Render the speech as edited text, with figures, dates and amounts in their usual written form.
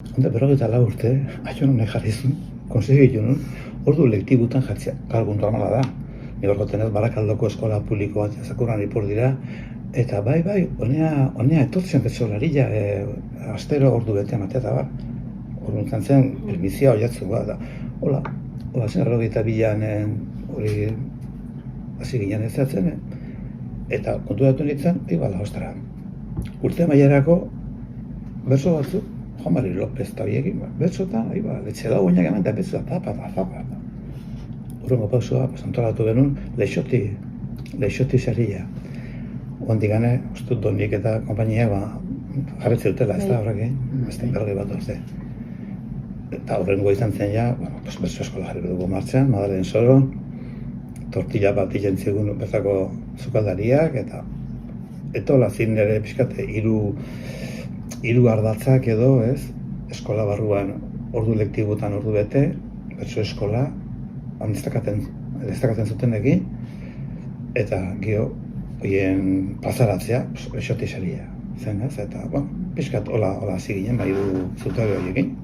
Onda 44 urte, aion honek jarri zuen, konsegitu nun, ordu lektibutan jartzea, kalgun normala da. Ni gorkoten ez Barakaldoko eskola publiko bat zakurran ipur dira, eta bai, honea etortzen betxolaria, astero ordu bete ematea eta bar. Orduan zen, permizia oiatzu da. Hola, zen 22an hori hasi ginen ezatzen, eta konturatu nintzen, bala, ostara, urte mailarako berso batzuk, Juan Mari López eta biekin, bertsotan, letxe da guinak eman, eta bertsoa, zapa. Urrengo pausua, antolatu genuen, Leixoti saria. Ondik gane, ustut Donik eta kompainia, jarretze dutela, ez da horrek, azten berroi bat dozte. Eta horrengo izan zen ja, berso eskola jarri dugu martxan, Madalen Soro, tortilla bat igentzigun bertako zukaldariak, eta hola zin nire pixkate, hiru ardatzak edo, ez? Eskola barruan ordu lektibutan ordu bete, bertso eskola, destakatzen zutenekin, eta gero, horien plazaratzea, Leixoti saria zen, ez? Eta, pixkat hola hasi ginen, hiru zutabe horiekin.